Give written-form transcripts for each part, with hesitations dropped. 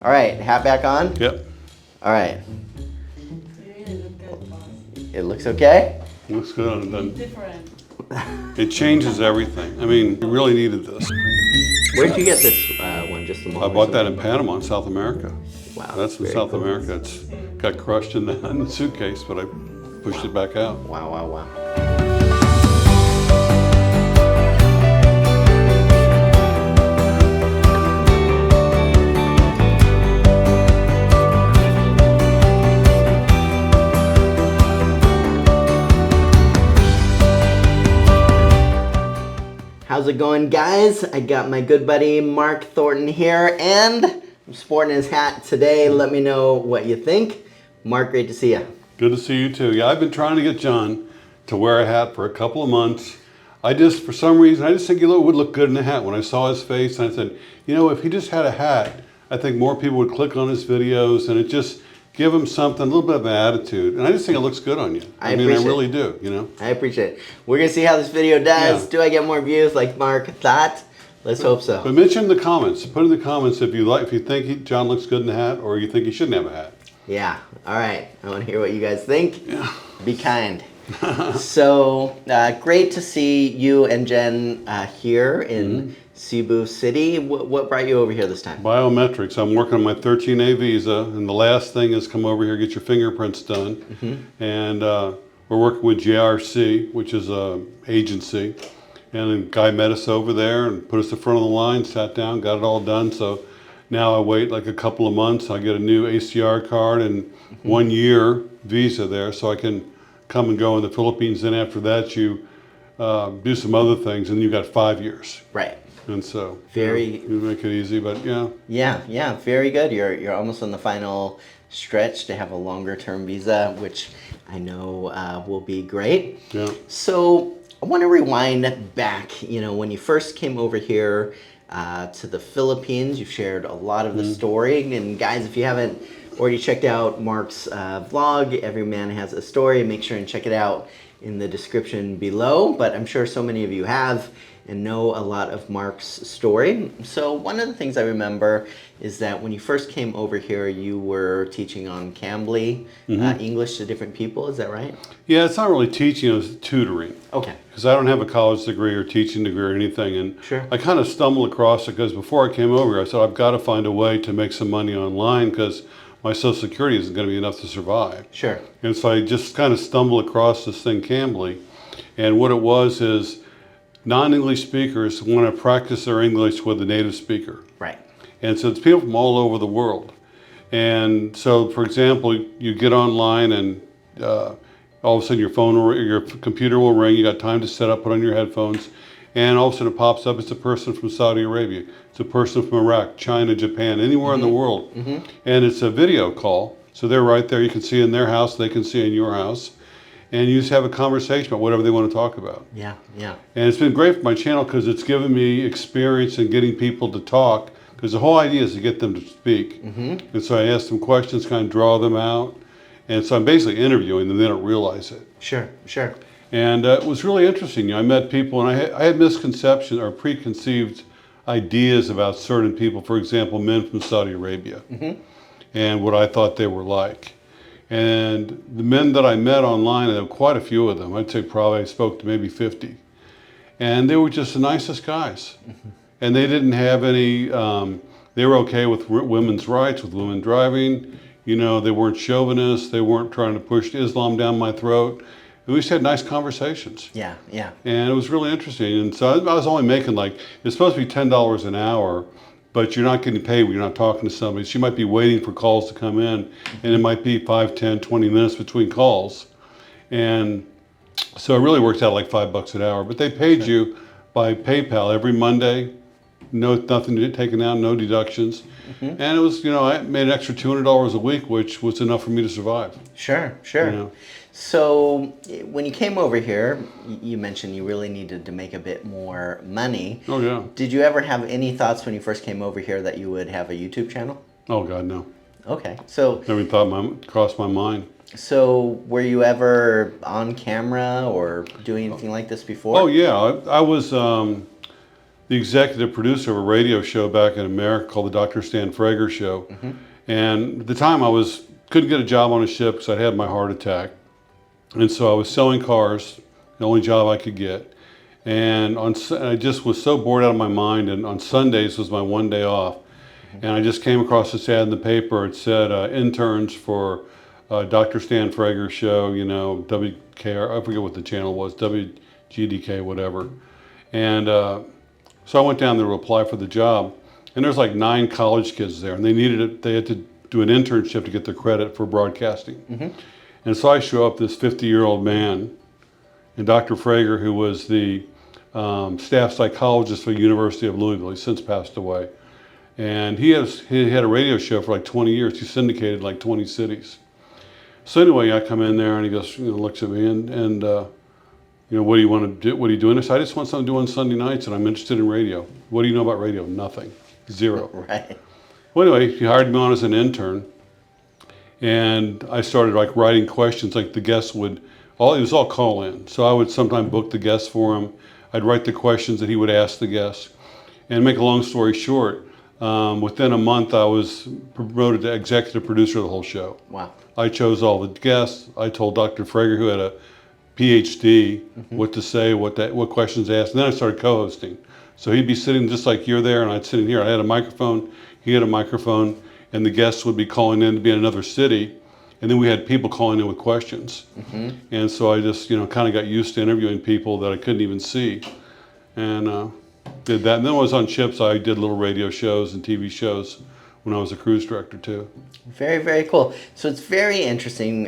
All right, hat back on? Yep. All right. It looks okay? Looks good. And Different. it changes everything. I mean, we really needed this. Where'd you get this one? Just the I mall? or bought that something? in Panama, in South America. Wow. That's in very South cool. America. It's got crushed in the suitcase, but I pushed it back out. Wow, wow, wow. How's it going, guys? I got my good buddy Mark Thornton here, and I'm sporting his hat today. Let me know what you think. Mark, great to see you. Good to see you too. Yeah, I've been trying to get John to wear a hat for a couple of months. For some reason, I just think he would look good in a hat. When I saw his face, and I said, you know, if he just had a hat, I think more people would click on his videos, and it just give him something, a little bit of an attitude. And I just think it looks good on you. I mean, I really do, you know. I appreciate it. We're going to see how this video does. Yeah. Do I get more views like Mark thought? Let's hope so. But mention in the comments. Put in the comments if you think John looks good in the hat, or you think he shouldn't have a hat. Yeah. All right. I want to hear what you guys think. Yeah. Be kind. So great to see you and Jen here in Cebu City. What brought you over here this time? Biometrics. I'm working on my 13A visa, and the last thing is come over here, get your fingerprints done. And we're working with JRC, which is a agency. And a guy met us over there and put us in front of the line, sat down, got it all done. So now I wait like a couple of months. I get a new ACR card and 1 year visa there, so I can come and go in the Philippines. Then after that, you do some other things, and you got 5 years. Right. And so Very. you make it easy, but yeah. Yeah. Very good. You're almost on the final stretch to have a longer term visa, which I know will be great. Yeah. So I want to rewind back. You know, when you first came over here to the Philippines, you've shared a lot of the story. And guys, if you haven't already checked out Mark's vlog, Every Man Has a Story, make sure and check it out in the description below. But I'm sure so many of you have and know a lot of Mark's story. So one of the things I remember is that when you first came over here, you were teaching on Cambly, English to different people. Is that right? Yeah, it's not really teaching, it's tutoring. Okay. Because I don't have a college degree or teaching degree or anything. And Sure. I kind of stumbled across it because before I came over here, I said, I've got to find a way to make some money online because my Social Security isn't going to be enough to survive. Sure. And so I just kind of stumbled across this thing, Cambly. And what it was is non-English speakers want to practice their English with a native speaker. Right. And so it's people from all over the world. And so, for example, you get online and all of a sudden your phone or your computer will ring. You got time to set up, put on your headphones, and all of a sudden it pops up. It's a person from Saudi Arabia. It's a person from Iraq, China, Japan, anywhere in the world. And it's a video call. So they're right there. You can see in their house. They can see in your house. And you just have a conversation about whatever they want to talk about. Yeah. And it's been great for my channel because it's given me experience in getting people to talk, because the whole idea is to get them to speak. And so I ask them questions, kind of draw them out. And so I'm basically interviewing them. They don't realize it. Sure. And it was really interesting. You know, I met people, and I had misconceptions or preconceived ideas about certain people. For example, men from Saudi Arabia, and what I thought they were like. And the men that I met online, and there were quite a few of them, I'd say probably I spoke to maybe 50. And they were just the nicest guys. And they didn't have any, they were okay with women's rights, with women driving. You know, they weren't chauvinists. They weren't trying to push Islam down my throat. And we just had nice conversations. Yeah. And it was really interesting. And so I was only making it's supposed to be $10 an hour, but you're not getting paid when you're not talking to somebody. She might be waiting for calls to come in, and it might be 5, 10, 20 minutes between calls. And so it really works out like $5 an hour. But they paid you by PayPal every Monday. Nothing taken out, no deductions. And it was, you know, I made an extra $200 a week, which was enough for me to survive. Sure. You know? So when you came over here, you mentioned you really needed to make a bit more money. Oh, yeah. Did you ever have any thoughts when you first came over here that you would have a YouTube channel? Oh, God, no. Okay. So Never thought crossed my mind. So were you ever on camera or doing anything like this before? Oh, yeah. I was the executive producer of a radio show back in America called the Dr. Stan Frager Show. And at the time couldn't get a job on a ship because I'd had my heart attack. And so I was selling cars, the only job I could get. And I just was so bored out of my mind, and on Sundays was my one day off. And I just came across this ad in the paper. It said interns for Dr. Stan Frager Show, you know, WKR, I forget what the channel was, WGDK, whatever. And so I went down there to apply for the job. And there's like 9 college kids there, and they had to do an internship to get their credit for broadcasting. And so I show up, this 50-year-old man, and Dr. Frager, who was the staff psychologist for the University of Louisville, he's since passed away. And he had a radio show for like 20 years. He syndicated like 20 cities. So anyway, I come in there and he goes, you know, looks at me and you know, what do you want to do? What are you doing? I said, I just want something to do on Sunday nights, and I'm interested in radio. What do you know about radio? Nothing. Zero. Right. Well, anyway, he hired me on as an intern, and I started like writing questions. Like the guests it was all call in. So I would sometimes book the guests for him. I'd write the questions that he would ask the guests. And make a long story short, within a month, I was promoted to executive producer of the whole show. Wow. I chose all the guests. I told Dr. Frager, who had a PhD, what to say, what questions to ask. And then I started co-hosting. So he'd be sitting just like you're there, and I'd sit in here. I had a microphone, he had a microphone, and the guests would be calling in to be in another city. And then we had people calling in with questions. And so I just, you know, kind of got used to interviewing people that I couldn't even see. And did that. And then when I was on ships, I did little radio shows and TV shows when I was a cruise director too. Very, very cool. So it's very interesting,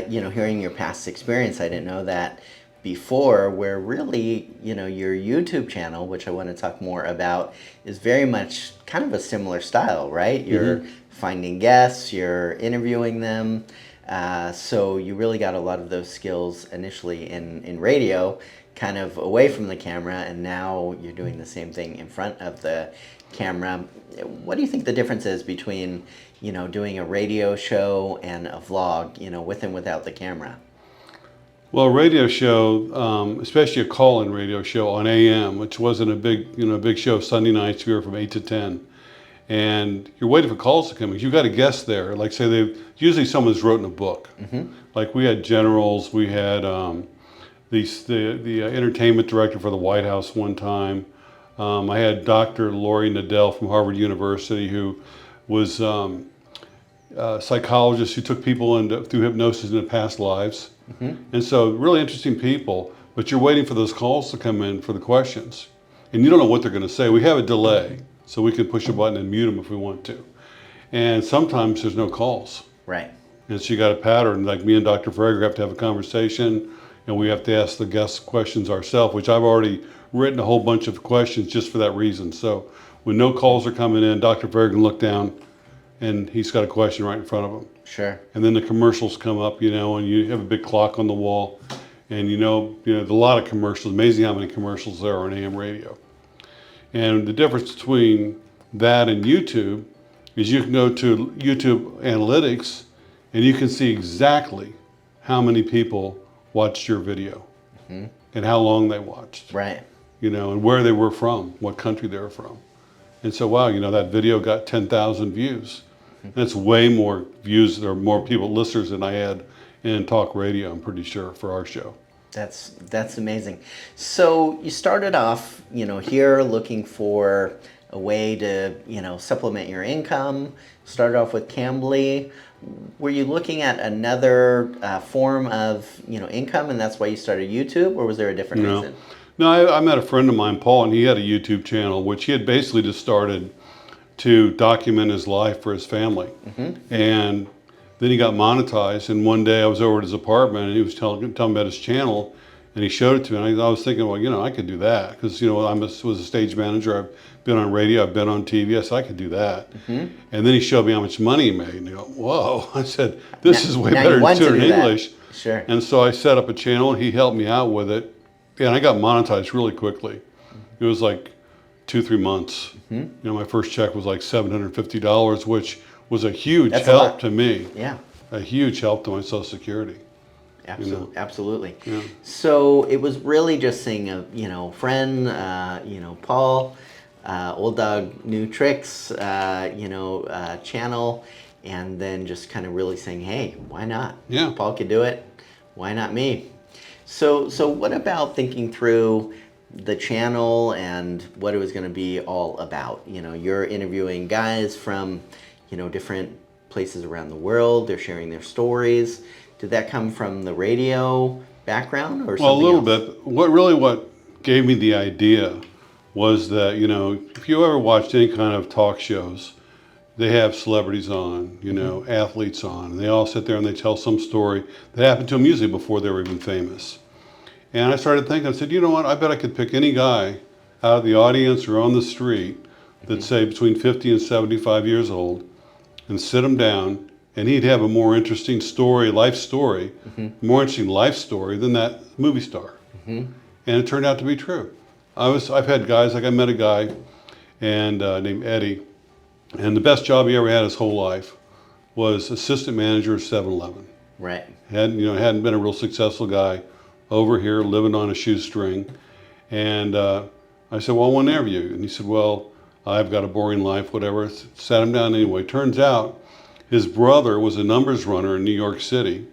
you know, hearing your past experience. I didn't know that before, where really, you know, your YouTube channel, which I want to talk more about, is very much kind of a similar style, right? You're finding guests, you're interviewing them. So you really got a lot of those skills initially in radio, kind of away from the camera, and now you're doing the same thing in front of the camera. What do you think the difference is between, you know, doing a radio show and a vlog, you know, with and without the camera? Well, a radio show, especially a call-in radio show on AM, which wasn't a big show. Sunday nights we were from 8 to 10, and you're waiting for calls to come in. You've got a guest there, like say usually someone's written a book. Like we had generals, we had the entertainment director for the White House one time. I had Dr. Lori Nadell from Harvard University, who was a psychologist who took people through hypnosis into past lives. And so really interesting people, but you're waiting for those calls to come in for the questions. And you don't know what they're going to say. We have a delay, so we can push a button and mute them if we want to. And sometimes there's no calls. Right. And so you got a pattern, like me and Dr. Frager have to have a conversation, and we have to ask the guests questions ourselves, which I've already written a whole bunch of questions just for that reason. So when no calls are coming in, Dr. Frager can look down and he's got a question right in front of him. Sure. And then the commercials come up, you know, and you have a big clock on the wall, and you know, there's a lot of commercials. Amazing how many commercials there are on AM radio. And the difference between that and YouTube is you can go to YouTube Analytics and you can see exactly how many people watched your video and how long they watched. Right. You know, and where they were from, what country they were from. And so, wow, you know, that video got 10,000 views. That's way more views or more people, listeners than I had in talk radio, I'm pretty sure, for our show. That's amazing. So you started off, you know, here looking for a way to, you know, supplement your income. Started off with Cambly. Were you looking at another form of, you know, income, and that's why you started YouTube, or was there a different reason? No, I met a friend of mine, Paul, and he had a YouTube channel, which he had basically just started to document his life for his family. And then he got monetized, and one day I was over at his apartment, and he was telling me about his channel, and he showed it to me, and I was thinking, well, you know, I could do that, because, you know, I was a stage manager, I've been on radio, I've been on TV, I said, I could do that. And then he showed me how much money he made, and I go, whoa, I said, this is way better than tutoring English. Sure. And so I set up a channel, and he helped me out with it, and I got monetized really quickly. It was like 2-3 months. You know, my first check was like $750, which was a huge help to me. Yeah. A huge help to my Social Security. Absolutely. You know? Absolutely. Yeah. So it was really just seeing a, you know, friend, you know, Paul, Old Dog New Tricks, channel, and then just kind of really saying, hey, why not? Yeah. Paul could do it. Why not me? So what about thinking through the channel and what it was going to be all about? You're interviewing guys from, different places around the world. They're sharing their stories. Did that come from the radio background or something Well, a little else? bit. What gave me the idea was that, if you ever watched any kind of talk shows, they have celebrities on, athletes on, and they all sit there and they tell some story that happened to them usually before they were even famous. And I started thinking, I said, you know what, I bet I could pick any guy out of the audience or on the street that's, say, between 50 and 75 years old and sit him down, and he'd have a more interesting life story, more interesting life story than that movie star. And it turned out to be true. I've had guys, like I met a guy and named Eddie, and the best job he ever had his whole life was assistant manager of 7-Eleven. Right. Hadn't been a real successful guy over here, living on a shoestring. And I said, well, I want to interview you. And he said, well, I've got a boring life, whatever. Sat him down anyway. Turns out his brother was a numbers runner in New York City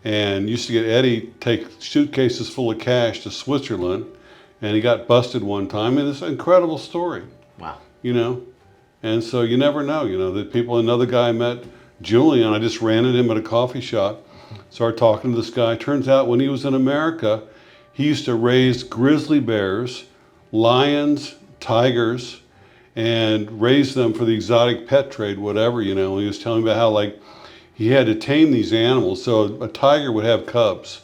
and used to get Eddie take suitcases full of cash to Switzerland, and he got busted one time. And it's an incredible story. Wow. And so you never know, the people. Another guy I met, Julian, I just ran into him at a coffee shop, started talking to this guy. Turns out when he was in America, he used to raise grizzly bears, lions, tigers, and raise them for the exotic pet trade, whatever, He was telling me about how, he had to tame these animals. So a tiger would have cubs.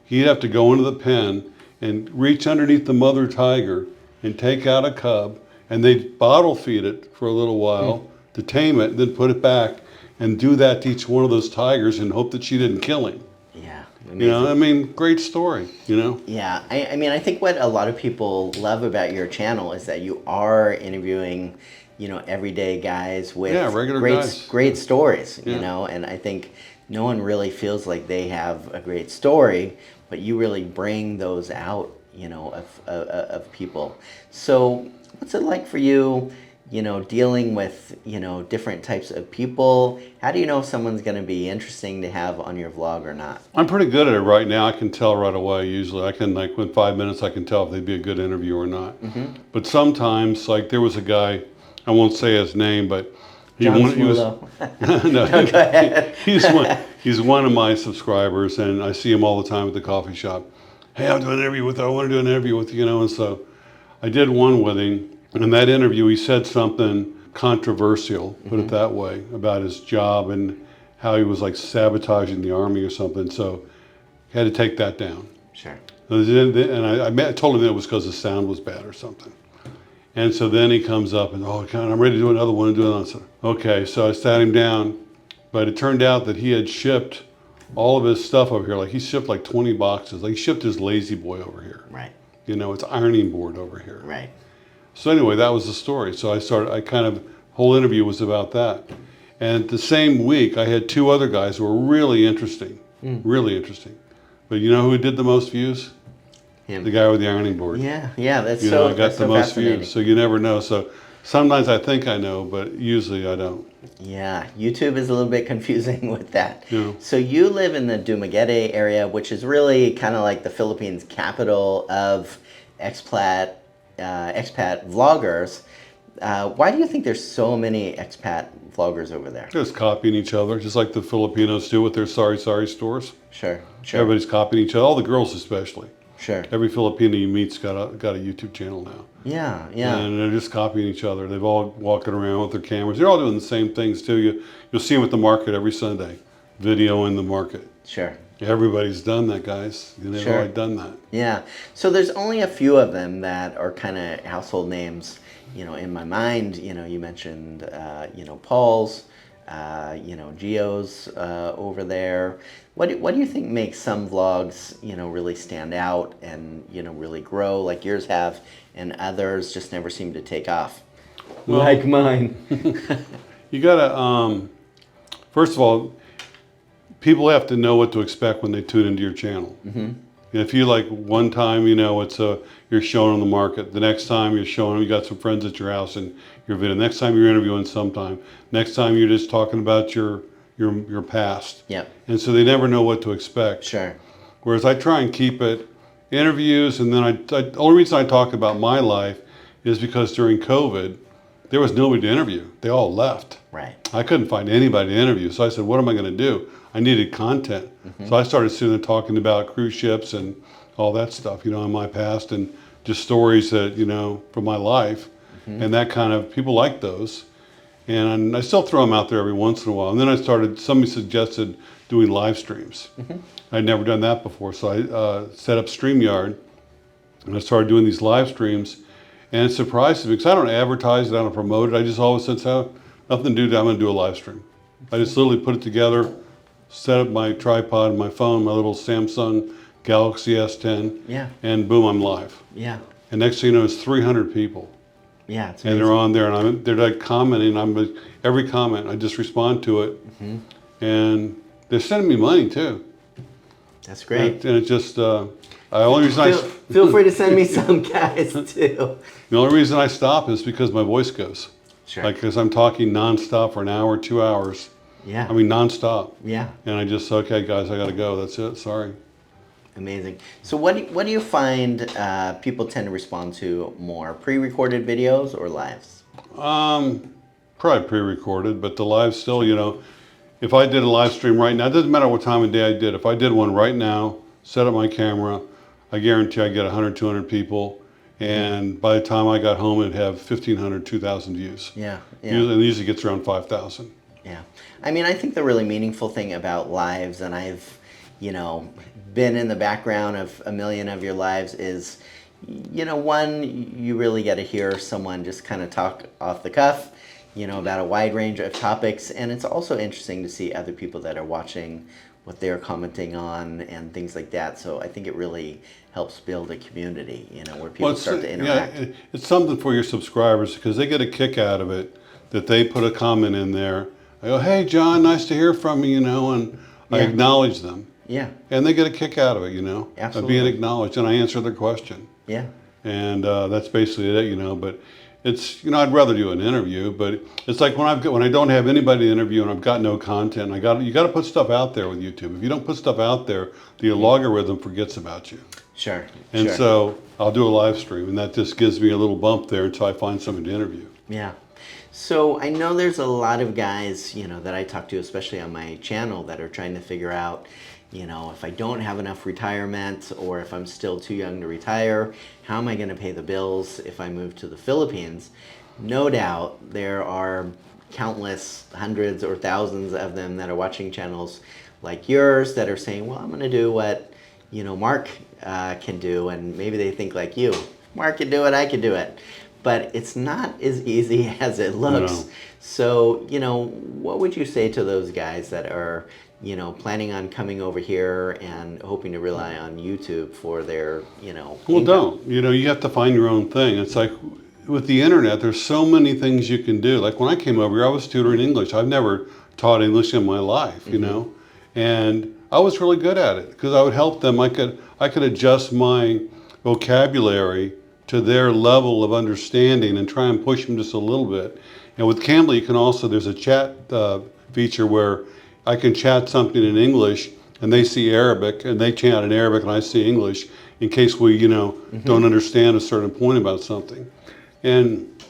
He'd have to go into the pen and reach underneath the mother tiger and take out a cub, and they'd bottle feed it for a little while to tame it, then put it back and do that to each one of those tigers and hope that she didn't kill him. Yeah. Amazing. Great story, Yeah. I think what a lot of people love about your channel is that you are interviewing, everyday guys with regular great, guys. great stories, Yeah. and I think no one really feels like they have a great story, but you really bring those out, of people. So what's it like for you, dealing with, different types of people? How do you know if someone's going to be interesting to have on your vlog or not? I'm pretty good at it right now. I can tell right away usually. I can, within 5 minutes, I can tell if they'd be a good interview or not. But sometimes, there was a guy, I won't say his name, but he was No, no, go ahead. he's one of my subscribers, and I see him all the time at the coffee shop. Hey, I want to do an interview with you, and so I did one with him. And in that interview, he said something controversial, put it that way, about his job and how he was sabotaging the army or something. So he had to take that down. Sure. And I told him that it was because the sound was bad or something. And so then he comes up and, oh, God, I'm ready to do another one and do another one. So, okay, so I sat him down, but it turned out that he had shipped all of his stuff over here. He shipped 20 boxes. He shipped his Lazy Boy over here. Right. It's ironing board over here. Right. So anyway, that was the story. So whole interview was about that. And the same week, I had 2 other guys who were really interesting. But you know who did the most views? Him. The guy with the ironing board. Yeah, that's I got that's the so most fascinating. views. So you never know. So sometimes I think I know, but usually I don't. Yeah, YouTube is a little bit confusing with that. Yeah. So you live in the Dumaguete area, which is really kind of like the Philippines' capital of expat vloggers. Why do you think there's so many expat vloggers over there? Just copying each other, just like the Filipinos do with their sorry stores. Sure. Everybody's copying each other, all the girls especially. Sure. Every Filipino you meet's got a YouTube channel now. Yeah. And they're just copying each other. They've all walking around with their cameras. They're all doing the same things too. You'll see them at the market every Sunday, video in the market. Sure. Everybody's done that, guys. They've already done that. Yeah. So there's only a few of them that are kind of household names, in my mind. You mentioned, Paul's, Gio's over there. What do you think makes some vlogs, really stand out and, really grow like yours have, and others just never seem to take off? Well, like mine. You gotta, first of all, people have to know what to expect when they tune into your channel. And if you like one time, you're showing on the market. The next time you're showing, you got some friends at your house and you're videoing. Next time you're interviewing sometime. Next time you're just talking about your past. Yep. And so they never know what to expect. Sure. Whereas I try and keep it interviews, and then the only reason I talk about my life is because during COVID, there was nobody to interview. They all left. Right. I couldn't find anybody to interview. So I said, what am I going to do? I needed content. So I started sitting there talking about cruise ships and all that stuff, in my past, and just stories that, from my life. And that kind of, people like those. And I still throw them out there every once in a while. And then somebody suggested doing live streams. I'd never done that before. So I set up StreamYard and I started doing these live streams. And it surprised me because I don't advertise it, I don't promote it. I just always said, nothing to do, I'm going to do a live stream. I just literally put it together, set up my tripod, my phone, my little Samsung Galaxy S10, Yeah. and boom, I'm live. Yeah. And next thing you know, it's 300 people. Yeah. It's And amazing. they're on there, and they're like commenting. Every comment, I just respond to it, and they're sending me money too. That's great. And it just, only reason Feel free to send me some, guys, too. the only reason I stop is because my voice goes. Sure. Like, because I'm talking nonstop for an hour, 2 hours. Yeah. I mean, nonstop. Yeah. And I just, okay, guys, I got to go. That's it. Sorry. Amazing. So what do you find people tend to respond to more? Pre-recorded videos or lives? Probably pre-recorded, but the live still, if I did a live stream right now, it doesn't matter what time of day I did. If I did one right now, set up my camera, I guarantee I get 100, 200 people. And by the time I got home, it'd have 1,500, 2,000 views. Yeah. Yeah. And it usually gets around 5,000. Yeah. I mean, I think the really meaningful thing about lives, and I've, been in the background of a million of your lives, is, one, you really get to hear someone just kind of talk off the cuff, about a wide range of topics. And it's also interesting to see other people that are watching, what they're commenting on and things like that. So I think it really helps build a community, where people start to interact. Yeah, it's something for your subscribers because they get a kick out of it that they put a comment in there. I go, hey, John, nice to hear from you, and I acknowledge them. Yeah. And they get a kick out of it, of Absolutely. being acknowledged, and I answer their question. Yeah. And that's basically it, but it's, I'd rather do an interview, but it's like when I don't have anybody to interview and I've got no content, you got to put stuff out there with YouTube. If you don't put stuff out there, the logarithm forgets about you. Sure. And sure. so I'll do a live stream, and that just gives me a little bump there until I find someone to interview. Yeah. So I know there's a lot of guys, that I talk to, especially on my channel, that are trying to figure out, if I don't have enough retirement or if I'm still too young to retire, how am I going to pay the bills if I move to the Philippines? No doubt there are countless hundreds or thousands of them that are watching channels like yours that are saying, well, I'm going to do what, Mark can do. And maybe they think like you, Mark can do it, I can do it. But it's not as easy as it looks. No. So, what would you say to those guys that are, planning on coming over here and hoping to rely on YouTube for their, Well, income? don't. You have to find your own thing. It's like with the internet, there's so many things you can do. Like when I came over here, I was tutoring English. I've never taught English in my life, and I was really good at it because I would help them. I could adjust my vocabulary to their level of understanding and try and push them just a little bit. And with Cambly, there's a chat feature where I can chat something in English and they see Arabic and they chat in Arabic and I see English in case we, don't understand a certain point about something. And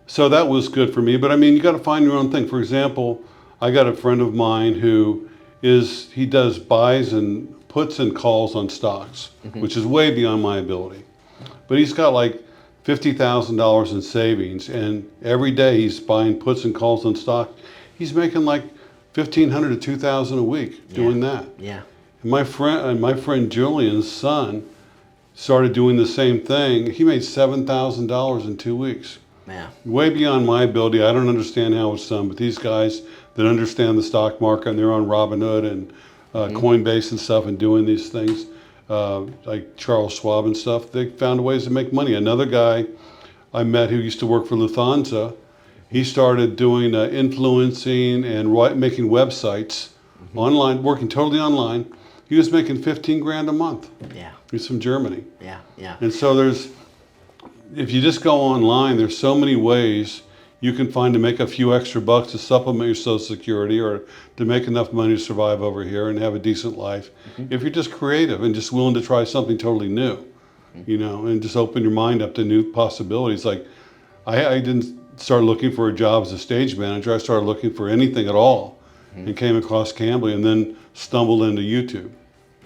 so that was good for me. But I mean, you got to find your own thing. For example, I got a friend of mine who he does buys and puts and calls on stocks, which is way beyond my ability. But he's got like $50,000 in savings, and every day he's buying puts and calls on stock. He's making like $1,500 to $2,000 a week doing that. Yeah. And my friend Julian's son started doing the same thing. He made $7,000 in 2 weeks. Yeah. Way beyond my ability. I don't understand how it's done, but these guys that understand the stock market and they're on Robinhood and Coinbase and stuff and doing these things, like Charles Schwab and stuff, they found ways to make money. Another guy I met who used to work for Lufthansa, he started doing influencing and making websites online, working totally online, he was making 15 grand a month. Yeah. He's from Germany. Yeah. Yeah. And so if you just go online, there's so many ways you can find to make a few extra bucks to supplement your Social Security or to make enough money to survive over here and have a decent life. If you're just creative and just willing to try something totally new, you know, and just open your mind up to new possibilities. Like I didn't start looking for a job as a stage manager. I started looking for anything at all and came across Cambly and then stumbled into YouTube.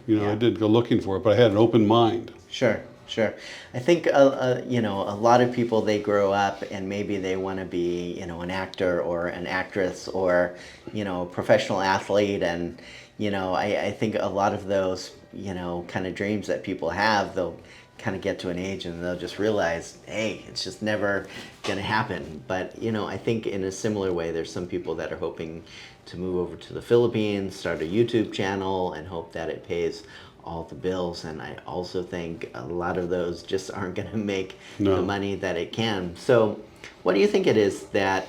You know, I didn't go looking for it, but I had an open mind. Sure, sure. I think, you know, a lot of people, they grow up and maybe they want to be, you know, an actor or an actress or, you know, a professional athlete. And, you know, I think a lot of those, you know, kind of dreams that people have, they'll kind of get to an age and they'll just realize, hey, it's just never going to happen. But, you know, I think in a similar way, there's some people that are hoping to move over to the Philippines, start a YouTube channel, and hope that it pays all the bills. And I also think a lot of those just aren't going to make the money that it can. So what do you think it is that,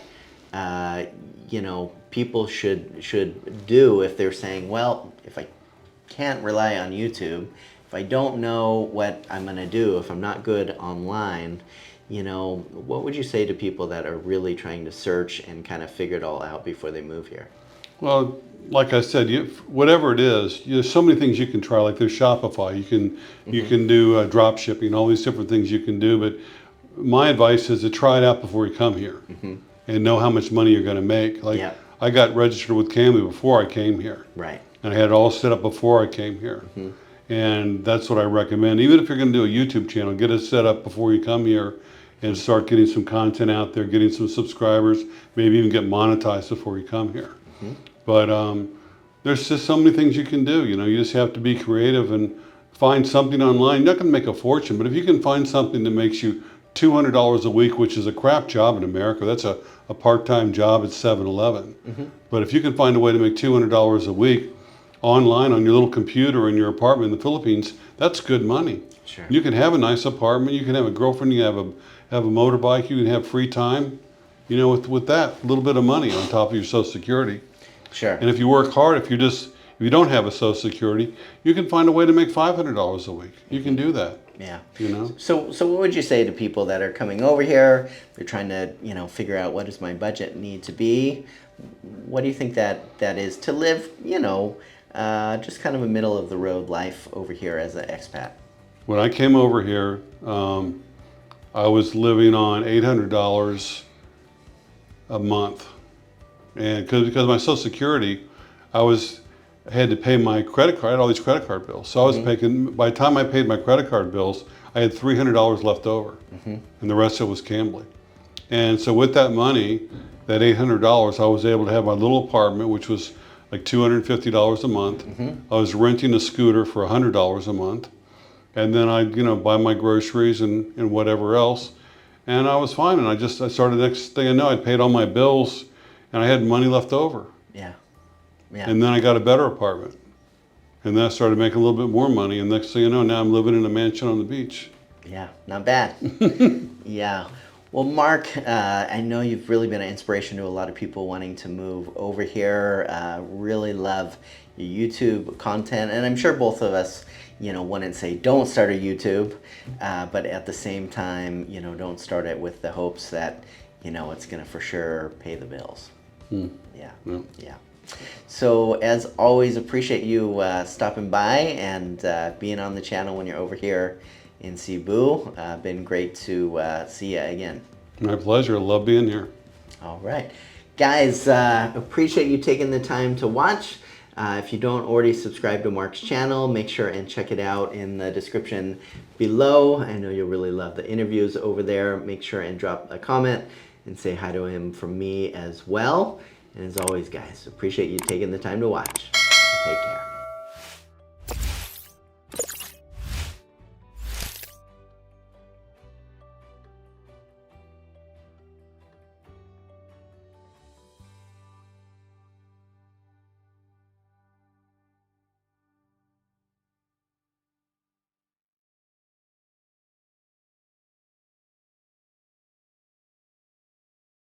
you know, people should do if they're saying, well, if I can't rely on YouTube, if I don't know what I'm going to do, if I'm not good online, you know, what would you say to people that are really trying to search and kind of figure it all out before they move here? Well, like I said, whatever it is, there's so many things you can try. Like there's Shopify, you can do drop shipping, all these different things you can do. But my advice is to try it out before you come here and know how much money you're going to make. Like I got registered with Cambly before I came here, right? And I had it all set up before I came here. And that's what I recommend. Even if you're going to do a YouTube channel, get it set up before you come here and start getting some content out there, getting some subscribers, maybe even get monetized before you come here. But there's just so many things you can do. You know, you just have to be creative and find something online. You're not going to make a fortune, but if you can find something that makes you $200 a week, which is a crap job in America, that's a part-time job at 7-Eleven. But if you can find a way to make $200 a week online on your little computer in your apartment in the Philippines, that's good money. Sure. You can have a nice apartment, you can have a girlfriend, you can have a motorbike, you can have free time, you know, with that little bit of money on top of your Social Security. Sure. And if you work hard, if you don't have a Social Security, you can find a way to make $500 a week. You can do that. Yeah. You know. So what would you say to people that are coming over here? They're trying to, you know, figure out what does my budget need to be. What do you think that is to live, you know, just kind of a middle of the road life over here as an expat? When I came over here, I was living on $800 a month, and because of my Social Security, I had to pay my credit card. I had all these credit card bills, so I was paying. By the time I paid my credit card bills, I had $300 left over, and the rest of it was Cambly. And so with that money, that $800, I was able to have my little apartment, which was like $250 a month. I was renting a scooter for $100 a month, and then I'd, you know, buy my groceries and whatever else, and I was fine. And I started, next thing I know, I'd paid all my bills, and I had money left over. Yeah. Yeah. And then I got a better apartment, and then I started making a little bit more money, and next thing you know, now I'm living in a mansion on the beach. Yeah, not bad. Yeah. Well, Mark, I know you've really been an inspiration to a lot of people wanting to move over here. Really love your YouTube content, and I'm sure both of us, you know, wouldn't say don't start a YouTube, but at the same time, you know, don't start it with the hopes that, you know, it's going to for sure pay the bills. Yeah. Yeah. So as always, appreciate you stopping by and being on the channel when you're over here in Cebu. Been great to see you again. My pleasure. I love being here. All right. Guys, appreciate you taking the time to watch. If you don't already subscribe to Mark's channel, make sure and check it out in the description below. I know you'll really love the interviews over there. Make sure and drop a comment and say hi to him from me as well. And as always, guys, appreciate you taking the time to watch. Take care.